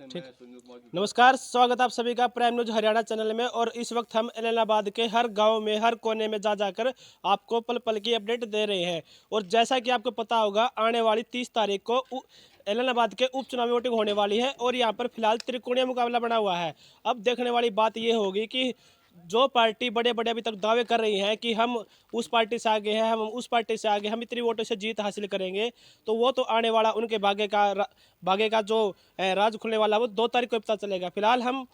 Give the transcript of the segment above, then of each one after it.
नमस्कार, स्वागत आप सभी का प्राइम न्यूज हरियाणा चैनल में। और इस वक्त हम इलाहाबाद के हर गांव में, हर कोने में जा जाकर आपको पल पल की अपडेट दे रहे हैं। और जैसा कि आपको पता होगा, आने वाली 30 तारीख को इलाहाबाद के उपचुनावी वोटिंग होने वाली है और यहाँ पर फिलहाल त्रिकोणीय मुकाबला बना हुआ है। अब देखने वाली बात यह होगी कि जो पार्टी बड़े बड़े अभी तक दावे कर रही है कि हम उस पार्टी से आगे हैं, हम उस पार्टी से आगे, हम इतनी वोटों से जीत हासिल करेंगे, तो वो तो आने वाला उनके भाग्य का जो राज खुलने वाला वो 2 तारीख को पता चलेगा। फिलहाल हम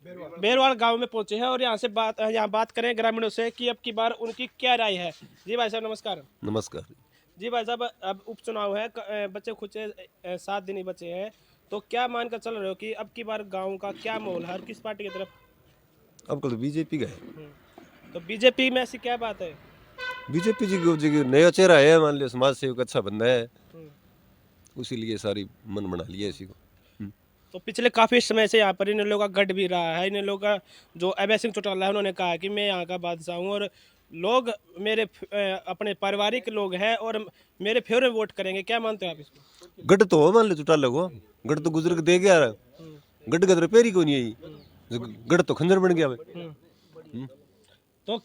बेरवाल गांव में पहुंचे हैं और यहाँ बात करें ग्रामीणों से कि अब की बार उनकी क्या राय है। जी भाई साहब नमस्कार। नमस्कार। जी भाई साहब, अब उपचुनाव है, बच्चे खुचे 7 दिन ही बचे हैं, तो क्या मानकर चल रहे हो कि अब की बार गांव का क्या माहौल है, किस पार्टी की तरफ? अब कल बीजेपी का है। तो बीजेपी में ऐसी क्या बात है? बीजेपी जी को नया चेहरा है, मान लिया समाज सेवक अच्छा बंदा है, उसी लिए सारी मन बना लिया इसी को। तो पिछले काफ़ी समय से यहाँ पर इन लोगों का गढ़ भी रहा है। इन लोगों का जो अभय सिंह चौटाला है, उन्होंने कहा कि मैं यहाँ का बादशाह हूँ और लोग मेरे अपने पारिवारिक लोग हैं और मेरे फेवरेट वोट करेंगे। क्या मानते हो आप इसको? गढ़ तो हो मान लो चुटा लगो, गढ़ तो गुजर के दे गया, गढ़ का रिपेयर को नहीं है, गढ़ तो खंजर बन गया। तो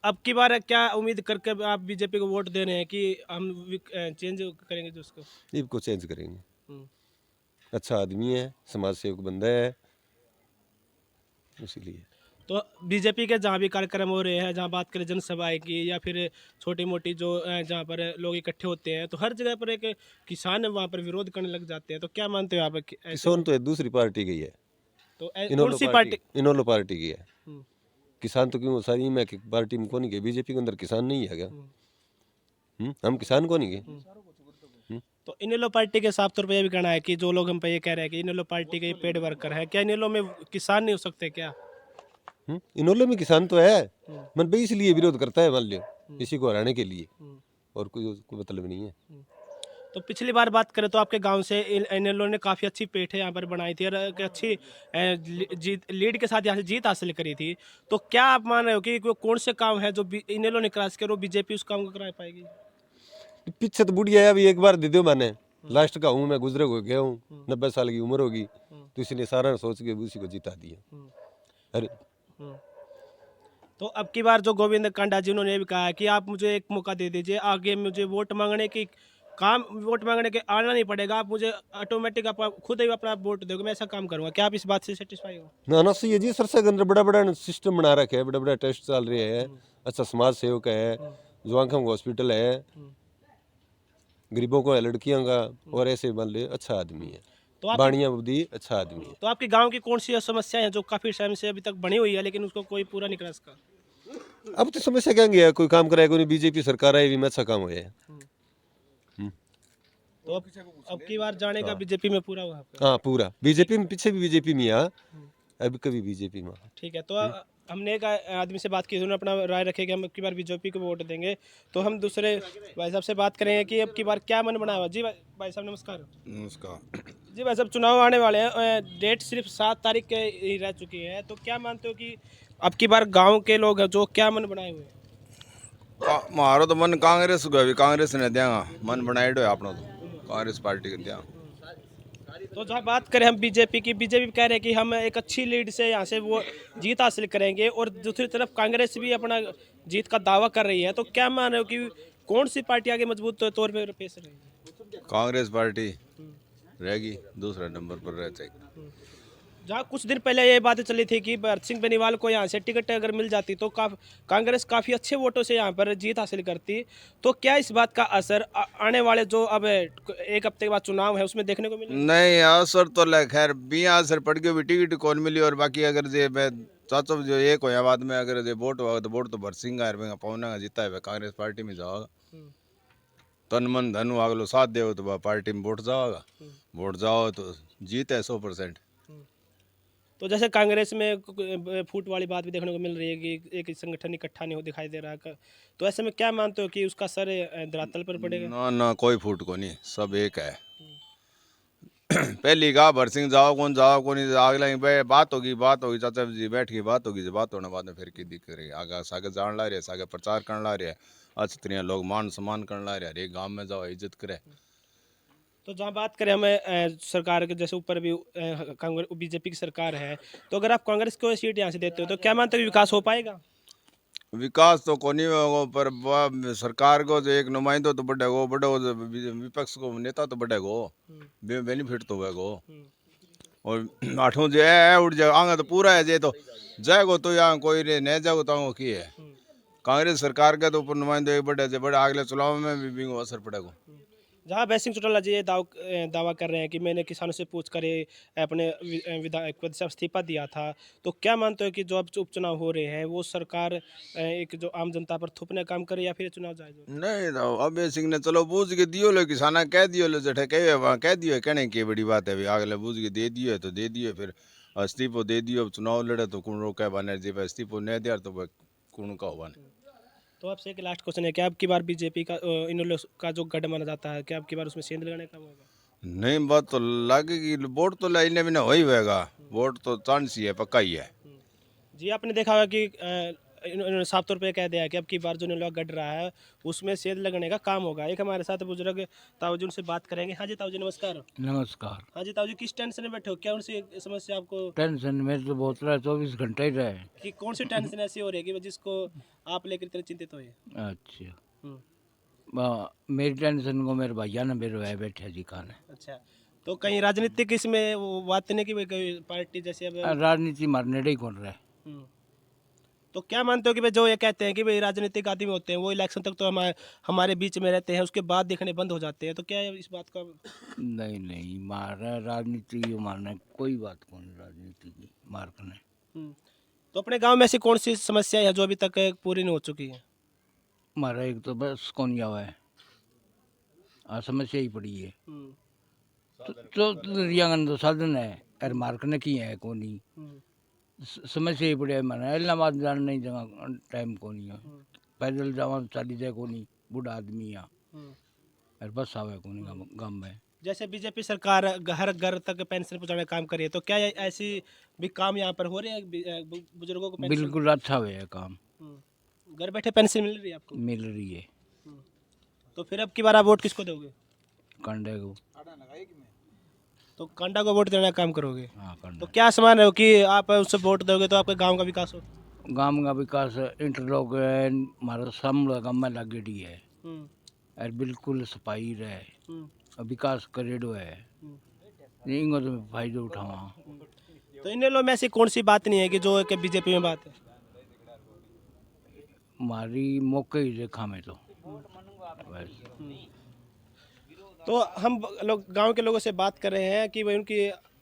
अब की बार क्या उम्मीद करके आप बीजेपी को वोट दे रहे हैं कि हम चेंज करेंगे जो उसको? इनको चेंज करेंगे, हम्म। अच्छा आदमी है, समाज सेवक बंदा है, इसीलिए। तो बीजेपी के जहाँ भी कार्यक्रम हो रहे हैं, जहाँ बात करें जनसभाएं की या फिर छोटी मोटी जो जहाँ पर लोग इकट्ठे होते हैं, तो हर जगह पर एक किसान वहाँ पर विरोध करने लग जाते हैं। तो क्या मानते हो आप किसान तो दूसरी पार्टी की है, तो कौन सी पार्टी? इनोलो पार्टी की है। हम्म। किसान तो क्यों सारी में पार्टी में कौन गए? बीजेपी के अंदर किसान नहीं है क्या? हम किसान कौन गए? तो इनेलो पार्टी के साफ तौर पर यह भी कहना है कि जो लोग हम पे ये कह रहे हैं कि इनेलो पार्टी के पेड वर्कर है, क्या इनेलो में किसान नहीं हो सकते क्या? इनोले में किसान तो है, मन भाई इसलिए विरोध करता है, मान लियो इसी को हराने के लिए, और कोई मतलब नहीं है। तो पिछली बार बात करें तो आपके गांव से इनेलो ने काफ़ी अच्छी पेठ यहाँ पर बनाई थी और एक अच्छी जीत लीड के साथ यहाँ से जीत हासिल करी थी। तो क्या आप मान रहे हो कि वो कौन से काम है जो इनेलो ने क्रॉस किया और बीजेपी उस काम को करा पाएगी? पीछे तो बुढ़िया है, अभी एक बार दे दो मैंने, लास्ट का हूँ मैं, गुजरे हो गया हूँ, 90 साल की उम्र होगी, तो इसने सारा सोच के उसी को जिता दिया। अरे तो अब की बार जो गोविंद कांडा जी, उन्होंने भी कहा है कि आप मुझे एक मौका दे दीजिए, आगे मुझे वोट मांगने के आना नहीं पड़ेगा, आप मुझे ऑटोमेटिक आप खुद ही अपना वोट दोगे, मैं ऐसा काम करूंगा। क्या आप इस बात से सेटिस्फाई हो? ना ना सही है जी, सरसा के अंदर बड़ा बड़ा सिस्टम बना रखे है, बड़ा बड़ा टेस्ट चल रहे हैं, अच्छा समाज सेवक है, जुआंखम हॉस्पिटल है, गरीबों को है, लड़कियों का, और ऐसे मान ले अच्छा आदमी है, तो बाणिया बुद्धि अच्छा आदमी है। तो आपके गांव की कौन सी समस्या है जो काफी टाइम से अभी तक बनी हुई है लेकिन उसको कोई पूरा नहीं करा सका? अब तो समस्या क्या गया, कोई काम कराया, कोई बीजेपी सरकार आई में अच्छा काम हुआ है। तो अब की बार जाने का बीजेपी में पूरा हुआ आपका? हाँ पूरा बीजेपी में, पीछे भी बीजेपी में यहाँ, अब कभी बीजेपी में। ठीक है। तो हमने एक आदमी से बात की, उन्होंने अपना राय रखे कि हम अब की बार बीजेपी को वोट देंगे। तो हम दूसरे भाई साहब से बात करेंगे कि अब की बार क्या मन बना हुआ। जी भाई साहब नमस्कार। नमस्कार। जी भाई साहब, चुनाव आने वाले हैं, डेट सिर्फ 7 तारीख के ही रह चुकी है, तो क्या मानते हो कि अब की बार गांव के लोग हैं जो क्या मन बनाए हुए हैं? मारो तो मन कांग्रेस को है, कांग्रेस ने देगा मन बनाए है अपना, तो कांग्रेस पार्टी के देगा। तो जहाँ बात करें हम बीजेपी की, बीजेपी कह रहे हैं कि हम एक अच्छी लीड से यहाँ से वो जीत हासिल करेंगे, और दूसरी तरफ कांग्रेस भी अपना जीत का दावा कर रही है। तो क्या मान रहे हो कि कौन सी पार्टी आगे मजबूत तौर पर पेश रहेगी? कांग्रेस पार्टी रहेगी, दूसरा नंबर पर रह जाएगी। जहाँ कुछ दिन पहले ये बातें चली थी कि भरत सिंह बेनीवाल को यहाँ से टिकट अगर मिल जाती तो कांग्रेस काफ़ी अच्छे वोटों से यहाँ पर जीत हासिल करती, तो क्या इस बात का असर आने वाले जो अब 1 हफ्ते के बाद चुनाव है उसमें देखने को मिलेगा? नहीं असर तो खैर बिया असर पड़ गया भी, टिकट कौन मिली, और बाकी अगर जे चाचो जो एक होया बाद में अगर जे वोट हुआ तो वोट तो भरत सिंह पौना जीता है, कांग्रेस पार्टी में जाओगा, तन मन धन अगलो साथ दे तो पार्टी में वोट जाओगा, वोट जाओ तो जीत है 100%। तो जैसे कांग्रेस में फूट वाली बात भी देखने को मिल रही है कि एक संगठन इकट्ठा नहीं हो दिखाई दे रहा है, तो ऐसे में क्या मानते हो कि उसका असर धरातल पर पड़ेगा? ना ना कोई फूट को नहीं, सब एक है। पहली कहा भरत सिंह जाओ कौन नहीं, अगला बात होगी चाचा जी बैठ के बात होगी, बात होने बाद में फिर की दिक्कत रही, आगे सागे जान ला रहे, सागे प्रचार करने ला रहे, अच्छी तरह लोग मान सम्मान करने ला रहे, एक गाँव में जाओ इज्जत करे, तो जहाँ बात करें हमें सरकार के जैसे ऊपर भी कांग्रेस बीजेपी की सरकार है, तो अगर आप कांग्रेस को सीट यहाँ से देते हो तो क्या मानते हो कि विकास हो पाएगा? विकास तो कोनी होगा, पर सरकार को जो एक नुमाइंदो तो बढ़ेगो, बढ़ो विपक्ष को नेता तो बढ़ेगो, बेनिफिट तो होगा। हम्म, और आठों जो है उठ जाए आगे तो पूरा है, जे तो जाएगो तो यहाँ कोई रे नहीं जाएगो तो आगे की है। कांग्रेस सरकार के तो ऊपर नुमाइंदे बढ़े जे बढ़े, अगले चुनाव में भी असर पड़ेगा। जहाँ बैसिंग चौटाला जी ये दावा कर रहे हैं कि मैंने किसानों से पूछ कर ये अपने विधायक पद से इस्तीफा दिया था, तो क्या मानते हो कि जो अब उपचुनाव हो रहे हैं वो सरकार एक जो आम जनता पर थोपने का काम करे या फिर चुनाव जायज हो? नहीं तो अब सिंह ने चलो बूझ के दियो लो, किसाना कह दियो लो, जठे कहे वहाँ कह दियो, कहने की बड़ी बात है। अगले बूझ के दे दियो है तो दे दियो, फिर इस्तीफो दे दियो, अब चुनाव लड़े तो कौन रोका है बाने जी, इस्तीफो नहीं दिया तो कौन का होगा। तो आपसे एक लास्ट क्वेश्चन है कि अब की बार बीजेपी का इन लोग का जो गढ़ माना जाता है, क्या अब की बार उसमें सेंध लगाने का काम होगा? नहीं बात तो लगेगी, वोट तो लाइने में हो ही होगा, वोट तो चांस ही है, पक्का ही है। जी आपने देखा होगा कि इन्होंने साफ तौर पे कह दिया है कि अब की बार जो इन लोग गढ़ रहा है उसमें सेंध लगने का काम होगा। एक हमारे साथ बुजुर्ग ताऊ जी, उनसे बात करेंगे। हाँ जी ताऊ जी नमस्कार। नमस्कार। हाँ जी ताऊ जी, किस टेंशन में बैठे हो? क्या उनसे समस्या आपको टेंशन में तो बहुत रहा, 24 घंटे ही रहे। कि कौन सी टेंशन ऐसी हो रही है कि जिसको आप लेकर इतने चिंतित हो? अच्छा, हम्म, मेरी टेंशन को मेरे भैया ने मेरे भाई बैठे जी खाने। अच्छा, तो कहीं राजनीतिक इसमें वो बात नहीं कि भाई कोई पार्टी जैसे अब राजनीति मारने ही कौन रहा है। हम्म, तो क्या मानते हो कि भाई जो ये कहते हैं कि भाई राजनीतिक आदमी होते हैं वो इलेक्शन तक तो हमारे बीच में रहते हैं, उसके बाद देखने बंद हो जाते हैं, तो क्या इस बात का? नहीं नहीं, मारा राजनीति यो मारना कोई बात कौन राजनीति की मार करने। तो अपने गांव में ऐसी कौन सी समस्या है जो अभी तक पूरी नहीं हो चुकी है? मारा एक तो बस कौन जावा है, समस्या ही पड़ी है। तो रियांगन तो साधन है और मार करने की है कोनी, समस्या ही पड़ी है। मैंने इलाहाबाद जाने नहीं जगह टाइम को नहीं है, पैदल जावा चाली जाए को नहीं, बूढ़ा आदमी यहाँ और बस आवे को नहीं गाँव में। जैसे बीजेपी सरकार हर घर तक पेंशन पहुंचाने का काम कर रही है, तो क्या ऐसी भी काम यहाँ पर हो रहे हैं बुजुर्गों को पेंशन? बिल्कुल अच्छा हुआ है काम, घर बैठे पेंशन मिल रही है आपको? मिल रही है। तो फिर अब की बार आप वोट किसको दोगे? कंडे को। तो कांडा को वोट देने का काम करोगे? हाँ तो कंडे। क्या समान है कि आप उससे वोट दोगे तो आपके गांव का विकास हो? गांव का विकास इंटरलॉक हमारा सामने गाँव में लगेड़ी है और बिल्कुल सफाई रहे और विकास करेडो है, इनको तो फायदो उठावा। तो इन लोगों में ऐसी कौन सी बात नहीं है कि जो कि बीजेपी में बात है? हमारी मौके ही देखा में तो बस। तो हम लोग गांव के लोगों से बात कर रहे हैं कि भाई उनकी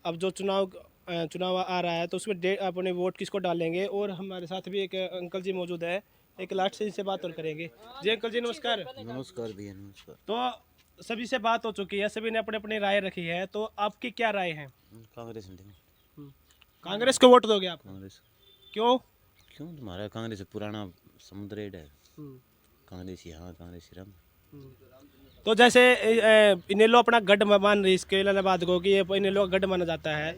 अब जो चुनाव आ रहा है तो उसमें अपने वोट किसको डालेंगे, और हमारे साथ भी एक अंकल जी मौजूद है, एक लास्ट से इनसे बात और करेंगे। जी अंकल जी नमस्कार। नमस्कार भैया, नमस्कार। तो सभी से बात हो चुकी है, सभी ने अपने अपनी राय रखी है, तो आपकी क्या राय है? कांग्रेस में देंगे। कांग्रेस को वोट दोगे आप? कांग्रेस क्यों? क्यों, तुम्हारा कांग्रेस पुराना समुद्र है, कांग्रेस यहाँ कांग्रेस ही रंग। तो जैसे इनेलो अपना गढ़ मान रही इसके इलाहाबाद को कि ये इनेलो का गढ़ माना जाता है,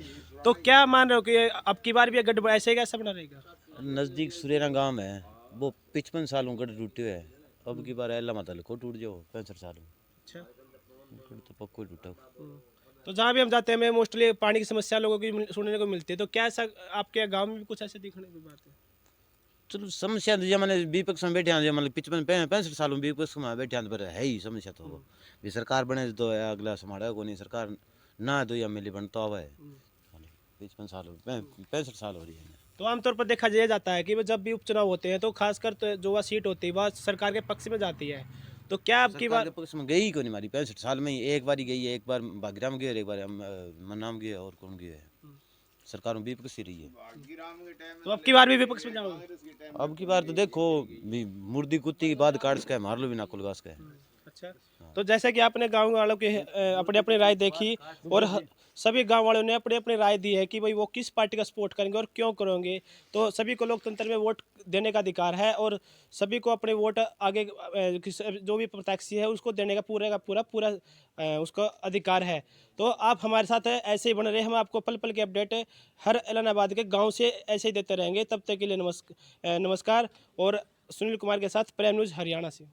तो क्या मान रहे हो कि अब की बार भी ये गढ़ ऐसे कैसा बना रहेगा? नज़दीक सुरेरा गांव है, वो 55 सालों गढ़ टूटे है, अब की बार अल्लाह माता को टूट जाओ 65 सालों। अच्छा, गढ़ तो पक्को टूटा। तो जहाँ भी हम जाते हैं हमें मोस्टली पानी की समस्या लोगों की सुनने को मिलती है, तो क्या ऐसा आपके गांव में भी कुछ ऐसे दिखने की बात है? चलो समस्या तो मैंने विपक्ष में बैठे हैं, मतलब 55 सालों में विपक्ष में बैठे हैं, पर है ही समस्या तो वो भी सरकार बने तो अगला समाड़ा को नहीं, सरकार ना तो या मिली बनता हुआ है 55 साल 65 साल हो रही है। तो आमतौर पर देखा जाता है कि जब भी उपचुनाव होते हैं तो खासकर तो जो वह सीट होती है वह सरकार के पक्ष में जाती है, तो क्या अब की सरकार बार? के पक्ष में गई ही को नहीं, हमारी 65 साल में ही एक बार ही गई है, एक बार बागीराम गई और एक बार मन्नाम गई और कौन गई है, सरकार में विपक्ष ही रही है। तो अब की बार भी विपक्ष में जाओगे? अब की बार तो देखो भी मुर्दी कुत्ती की बात काट सके मार लो भी ना कुलगास के। अच्छा, तो जैसे कि आपने गांव वालों की अपनी अपनी राय देखी और सभी गांव वालों ने अपनी अपनी राय दी है कि भाई वो किस पार्टी का सपोर्ट करेंगे और क्यों करेंगे, तो सभी को लोकतंत्र में वोट देने का अधिकार है और सभी को अपने वोट आगे जो भी प्रत्याशी है उसको देने का पूरा उसका अधिकार है। तो आप हमारे साथ ऐसे ही बने रहे, हम आपको पल पल के अपडेट हर इलाहाबाद के गाँव से ऐसे ही देते रहेंगे। तब तक के लिए नमस्कार। और सुनील कुमार के साथ प्राइम न्यूज़ हरियाणा से।